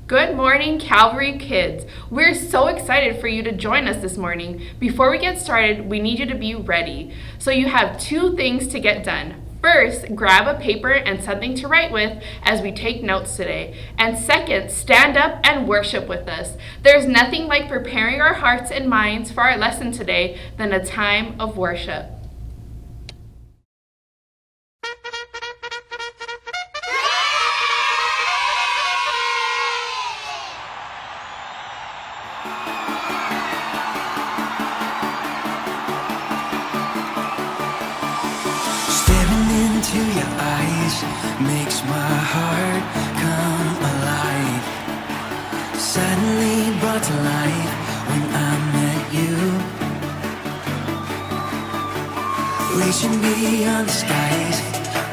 Good morning, Calvary kids. We're so excited for you to join us this morning. Before we get started, we need you to be ready. So you have two things to get done. First, grab a paper and something to write with as we take notes today. And second, stand up and worship with us. There's nothing like preparing our hearts and minds for our lesson today than a time of worship. Into your eyes makes my heart come alive. Suddenly brought to life when I met you. Reaching beyond the skies,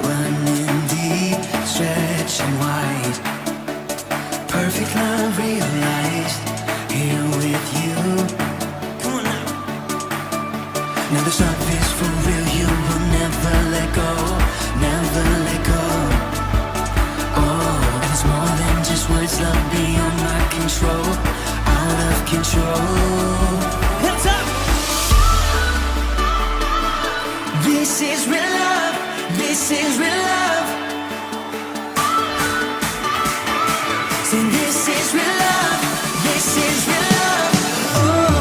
running deep, stretching wide. Perfect love realized here with you. Come on now. Now this love is for real, you will never let go. Never let go. Oh, and it's more than just words, love beyond my control. Out of control. Hands up! This is real love. This is real love. Say this is real love. This is real love. Oh.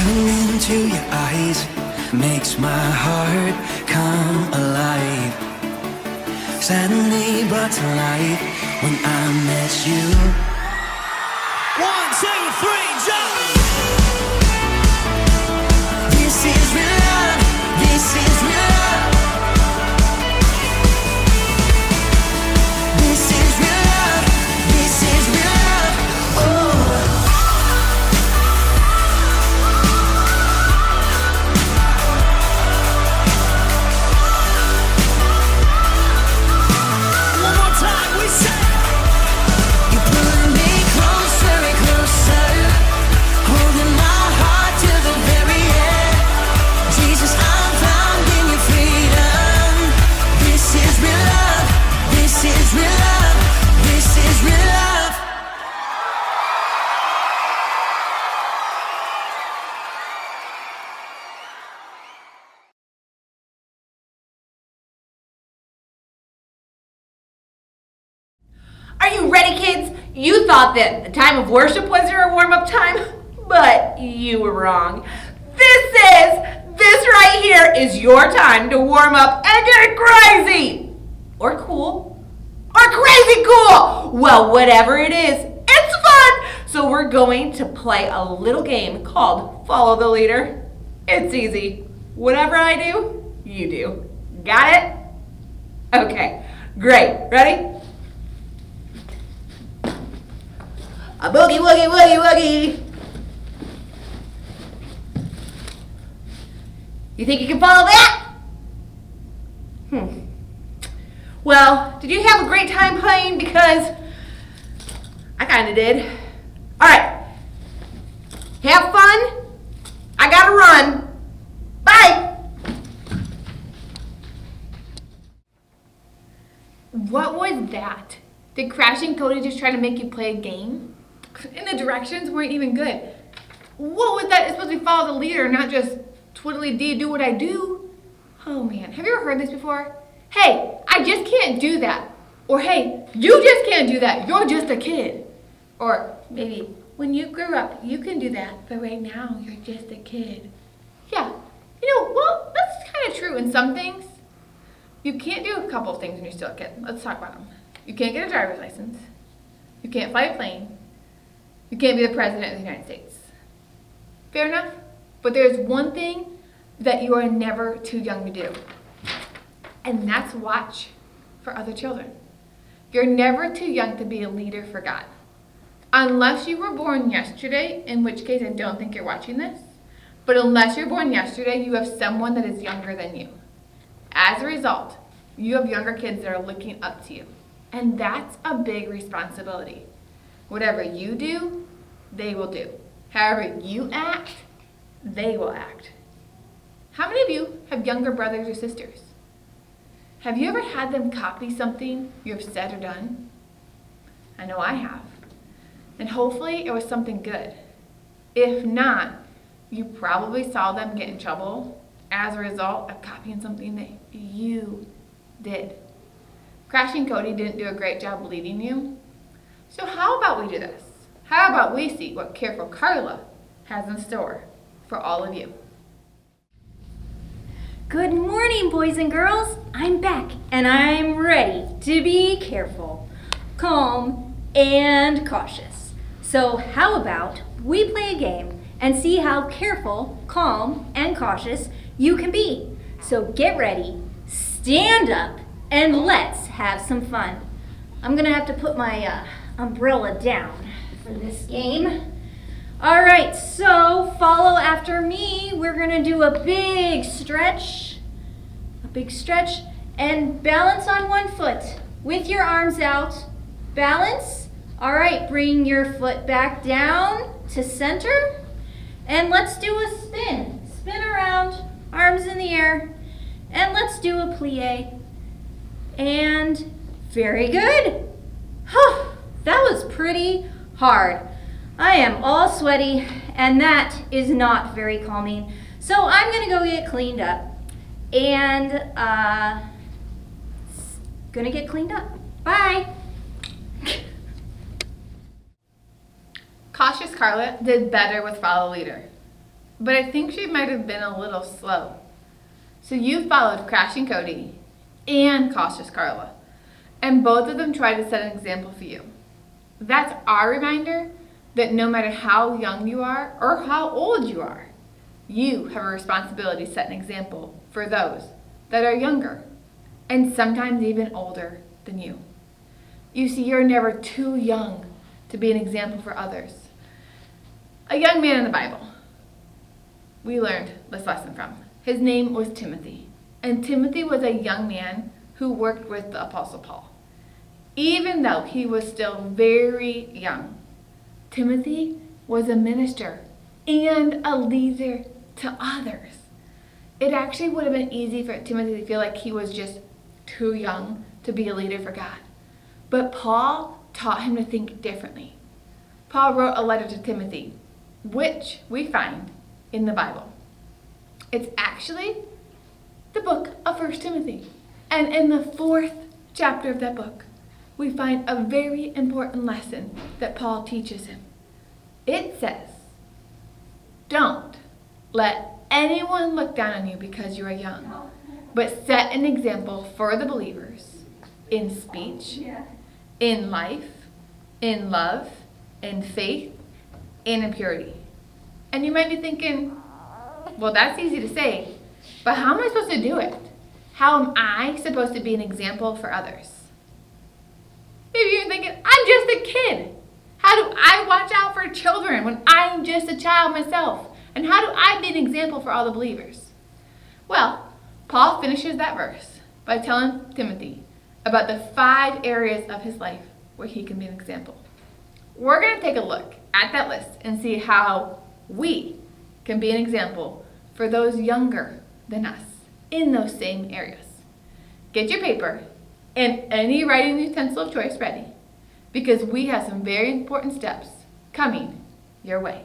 Into your eyes makes my heart come alive. Suddenly brought to life when I met you. 1, 2, 3, jump! This is real love. This is real love. This is real love. This is real love. Oh. Are you ready, kids? You thought that the time of worship was your warm-up time, but you were wrong. This right here is your time to warm up and get crazy. Or cool. Or crazy cool. Well, whatever it is, it's fun. So we're going to play a little game called Follow the Leader. It's easy. Whatever I do, you do. Got it? Okay, great. Ready? A boogie, woogie, woogie, woogie. You think you can follow that? Well, did you have a great time playing? Because I kind of did. All right. Have fun. I gotta run. Bye. What was that? Did Crashing Cody just try to make you play a game? And the directions weren't even good. What was that? It's supposed to be follow the leader, not just twiddly-dee, do what I do. Oh man, have you ever heard this before? Hey, I just can't do that. Or hey, you just can't do that. You're just a kid. Or maybe, when you grow up, you can do that, but right now, you're just a kid. Yeah, well, that's kind of true in some things. You can't do a couple of things when you're still a kid. Let's talk about them. You can't get a driver's license. You can't fly a plane. You can't be the president of the United States. Fair enough? But there's one thing that you are never too young to do. And that's watch for other children. You're never too young to be a leader for God. Unless you were born yesterday, in which case I don't think you're watching this. But unless you're born yesterday, you have someone that is younger than you. As a result, you have younger kids that are looking up to you. And that's a big responsibility. Whatever you do, they will do. However you act, they will act. How many of you have younger brothers or sisters? Have you ever had them copy something you have said or done? I know I have. And hopefully it was something good. If not, you probably saw them get in trouble as a result of copying something that you did. Crashing Cody didn't do a great job leading you. So how about we do this? How about we see what Careful Carla has in store for all of you? Good morning, boys and girls. I'm back, and I'm ready to be careful, calm, and cautious. So how about we play a game and see how careful, calm, and cautious you can be. So get ready, stand up, and let's have some fun. I'm gonna have to put my umbrella down for this game. All right, so follow after me. We're gonna do a big stretch, and balance on one foot with your arms out. Balance. All right, bring your foot back down to center, and let's do a spin. Spin around, arms in the air, and let's do a plie. And very good. That was pretty hard. I am all sweaty, and that is not very calming. So I'm gonna go get cleaned up. And gonna get cleaned up. Bye. Cautious Carla did better with Follow Leader, but I think she might have been a little slow. So you followed Crashing Cody and Cautious Carla, and both of them tried to set an example for you. That's our reminder that no matter how young you are or how old you are, you have a responsibility to set an example for those that are younger and sometimes even older than you. You see, you're never too young to be an example for others. A young man in the Bible, we learned this lesson from. His name was Timothy, and Timothy was a young man who worked with the Apostle Paul. Even though he was still very young, Timothy was a minister and a leader to others. It actually would have been easy for Timothy to feel like he was just too young to be a leader for God. But Paul taught him to think differently. Paul wrote a letter to Timothy, which we find in the Bible. It's actually the book of 1 Timothy. And in the 4th chapter of that book, we find a very important lesson that Paul teaches him. It says, don't let anyone look down on you because you are young, but set an example for the believers in speech, in life, in love, in faith, and in purity. And you might be thinking, well, that's easy to say, but how am I supposed to do it? How am I supposed to be an example for others? Maybe you're thinking, I'm just a kid. How do I watch out for children when I'm just a child myself? And how do I be an example for all the believers? Well, Paul finishes that verse by telling Timothy about the 5 areas of his life where he can be an example. We're going to take a look at that list and see how we can be an example for those younger than us in those same areas. Get your paper and any writing utensil of choice ready, because we have some very important steps coming your way.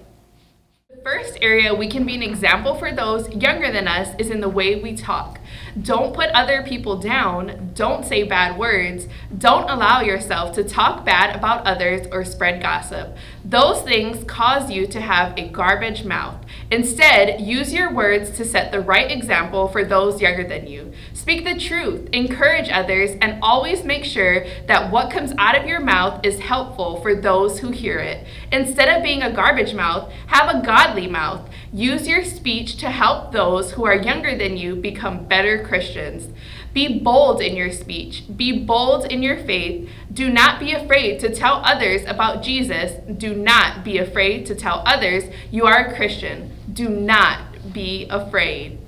The first area we can be an example for those younger than us is in the way we talk. Don't put other people down. Don't say bad words. Don't allow yourself to talk bad about others or spread gossip. Those things cause you to have a garbage mouth. Instead, use your words to set the right example for those younger than you. Speak the truth, encourage others, and always make sure that what comes out of your mouth is helpful for those who hear it. Instead of being a garbage mouth, have a godly mouth. Use your speech to help those who are younger than you become better Christians. Be bold in your speech. Be bold in your faith. Do not be afraid to tell others about Jesus. Do not be afraid to tell others you are a Christian. Do not be afraid.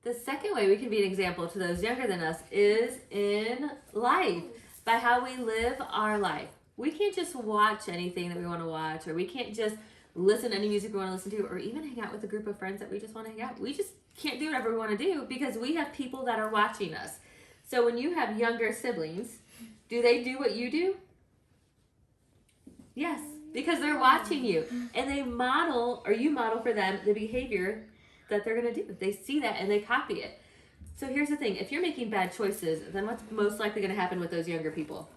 The second way we can be an example to those younger than us is in life, by how we live our life. We can't just watch anything that we want to watch, or we can't just listen to any music we want to listen to, or even hang out with a group of friends that we just want to hang out. We just can't do whatever we want to do because we have people that are watching us. So when you have younger siblings, do they do what you do? Yes, because they're watching you, and they model, or you model for them, the behavior that they're going to do. They see that and they copy it. So here's the thing. If you're making bad choices, then what's most likely going to happen with those younger people?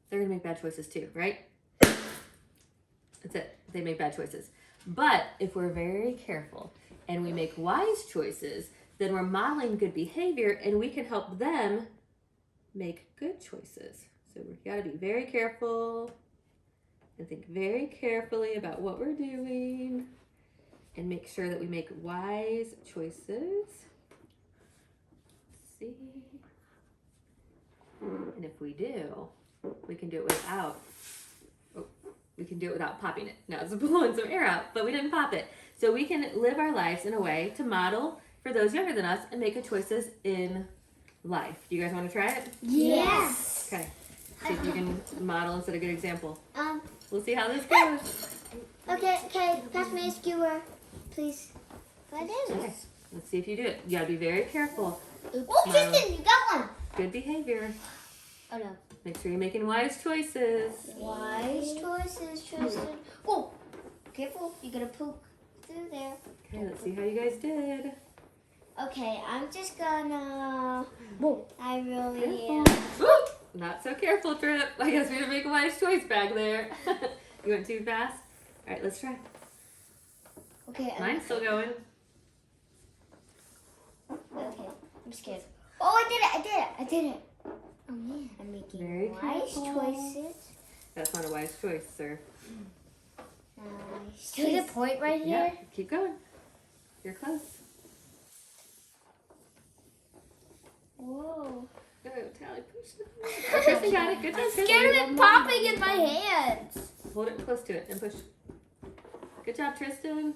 They're going to make bad choices too, right? That's it. They make bad choices. But if we're very careful and we make wise choices, then we're modeling good behavior and we can help them make good choices. So we've got to be very careful and think very carefully about what we're doing and make sure that we make wise choices. Let's see. And if we do, we can do it without popping it. Now it's blowing some air out, but we didn't pop it. So we can live our lives in a way to model for those younger than us and make good choices in life. Do you guys want to try it? Yes. Okay. See if you can model and set a good example. We'll see how this goes. Okay, pass me a skewer, please. What is it? Okay. Let's see if you do it. You gotta be very careful. Oh, Tristan, you got one. Good behavior. Oh no. Make sure you're making wise choices. Wise choices, Tristan. Whoa, careful, you're gonna poke through there. Okay, let's see how you guys did. Okay, I'm just gonna. Whoa, I really Careful. Not so careful, Trip. I guess we didn't make a wise choice back there. You went too fast? All right, let's try. Okay, Mine's still going. Okay, I'm scared. Oh, I did it. Oh man, I'm making Very wise careful. choices. That's not a wise choice, sir. Nice. See the point right Yeah, here? keep going. You're close. Whoa. Go, Tally, push it. Oh, Tristan got it. Good job, I'm Tristan. scared of it popping in my hands. Hold it close to it and push. Good job, Tristan.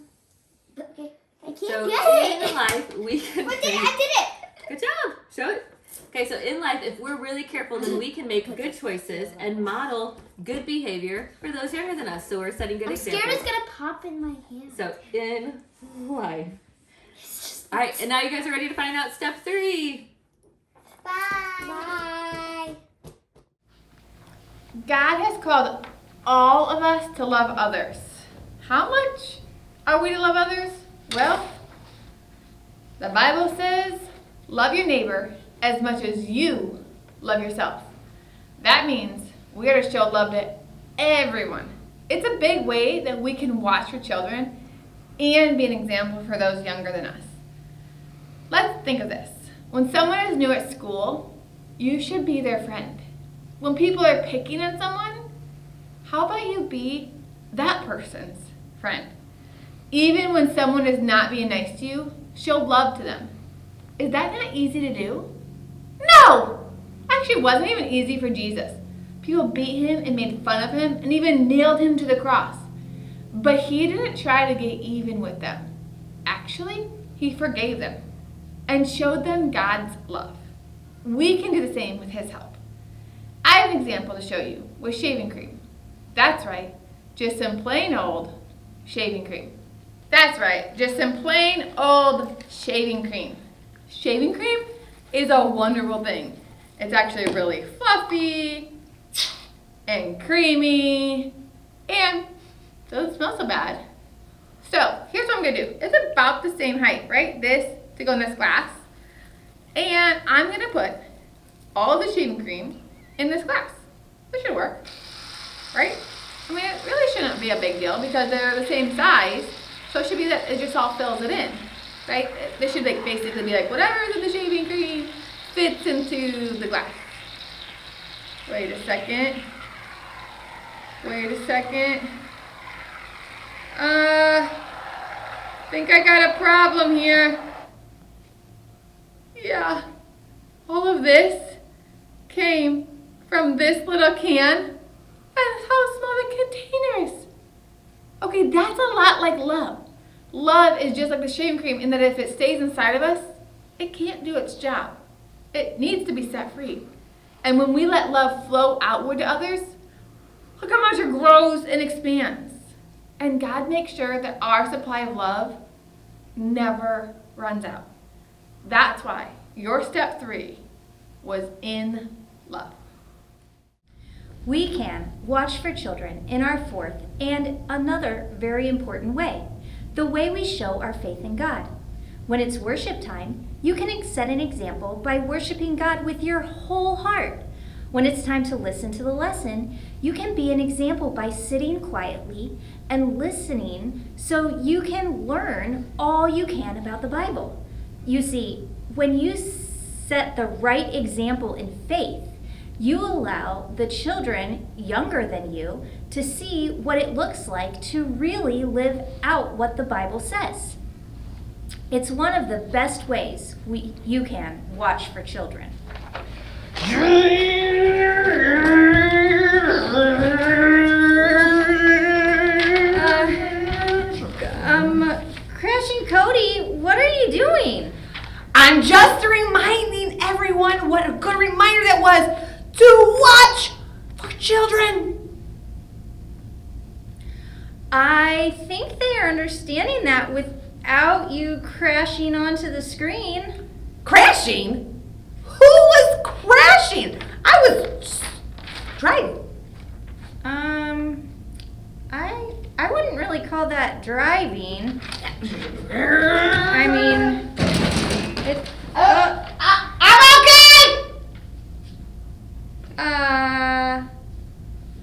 Okay, I can't So get in it. life, we can I did it. Good job. Show it. Okay, so in life, if we're really careful, then we can make good choices and model good behavior for those younger than us. So we're setting good I'm examples. scared it's gonna pop in my hand. So in life. All right, and now you guys are ready to find out step 3. Bye. God has called all of us to love others. How much are we to love others? Well, the Bible says, love your neighbor as much as you love yourself. That means we are to show love to everyone. It's a big way that we can watch for children and be an example for those younger than us. Let's think of this. When someone is new at school, you should be their friend. When people are picking on someone, how about you be that person's friend? Even when someone is not being nice to you, show love to them. Is that not easy to do? No! Actually, it wasn't even easy for Jesus. People beat him and made fun of him and even nailed him to the cross. But he didn't try to get even with them. Actually, he forgave them and showed them God's love. We can do the same with his help. I have an example to show you with shaving cream. That's right, just some plain old shaving cream. That's right, just some plain old shaving cream. Shaving cream is a wonderful thing. It's actually really fluffy and creamy and doesn't smell so bad. So here's what I'm gonna do. It's about the same height, right? This to go in this glass. And I'm gonna put all the shaving cream in this glass. This should work, right? I mean, it really shouldn't be a big deal because they're the same size. So it should be that it just all fills it in, right? This should like basically be like whatever's in the shaving cream fits into the glass. Wait a second. Think I got a problem here. Yeah, all of this came from this little can. And how small the containers. Okay, that's a lot like love. Love is just like the shaving cream in that if it stays inside of us, it can't do its job. It needs to be set free. And when we let love flow outward to others, look how much it grows and expands. And God makes sure that our supply of love never runs out. That's why your step 3 was in love. We can watch for children in our 4th and another very important way, the way we show our faith in God. When it's worship time, you can set an example by worshiping God with your whole heart. When it's time to listen to the lesson, you can be an example by sitting quietly and listening so you can learn all you can about the Bible. You see, when you set the right example in faith, you allow the children younger than you to see what it looks like to really live out what the Bible says. It's one of the best ways you can watch for children. Crashing Cody, what are you doing? I'm just reminding everyone what a good reminder that was to watch for children. I think they are understanding that without you crashing onto the screen. Crashing? Who was crashing? I was driving. I wouldn't really call that driving. I mean, it. I'm okay.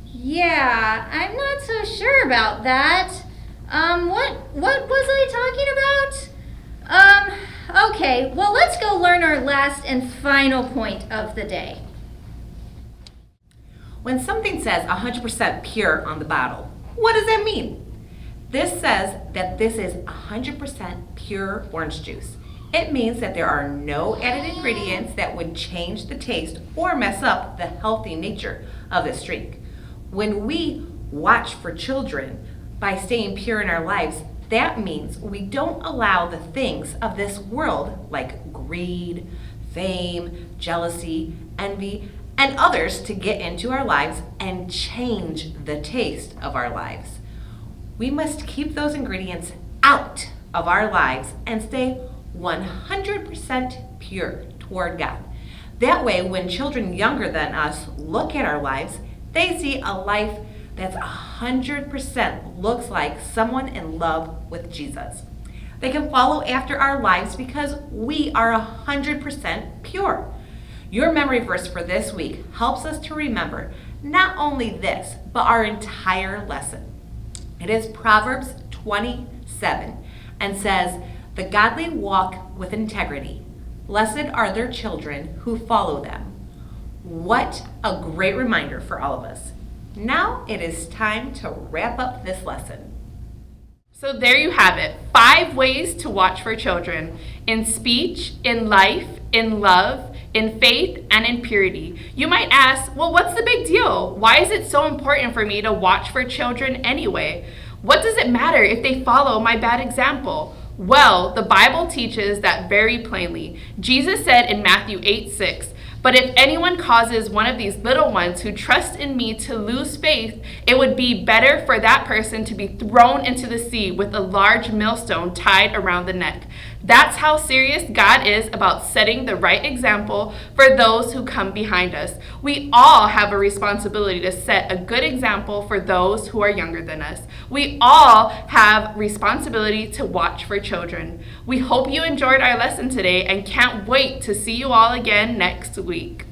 Yeah, I'm not so sure about that. What was I talking about? Okay, well, let's go learn our last and final point of the day. When something says 100% pure on the bottle, what does that mean? This says that this is 100% pure orange juice. It means that there are no added ingredients that would change the taste or mess up the healthy nature of this drink. When we watch for children by staying pure in our lives, that means we don't allow the things of this world like greed, fame, jealousy, envy, and others to get into our lives and change the taste of our lives. We must keep those ingredients out of our lives and stay 100% pure toward God. That way, when children younger than us look at our lives, they see a life that's 100% looks like someone in love with Jesus. They can follow after our lives because we are 100% pure. Your memory verse for this week helps us to remember not only this, but our entire lesson. It is Proverbs 27 and says, "The godly walk with integrity. Blessed are their children who follow them." What a great reminder for all of us. Now it is time to wrap up this lesson. So there you have it, 5 ways to watch for children: in speech, in life, in love, in faith, and in purity. You might ask, well, what's the big deal? Why is it so important for me to watch for children anyway? What does it matter if they follow my bad example? Well, the Bible teaches that very plainly. Jesus said in Matthew 8:6, "But if anyone causes one of these little ones who trust in me to lose faith, it would be better for that person to be thrown into the sea with a large millstone tied around the neck." That's how serious God is about setting the right example for those who come behind us. We all have a responsibility to set a good example for those who are younger than us. We all have responsibility to watch for children. We hope you enjoyed our lesson today and can't wait to see you all again next week.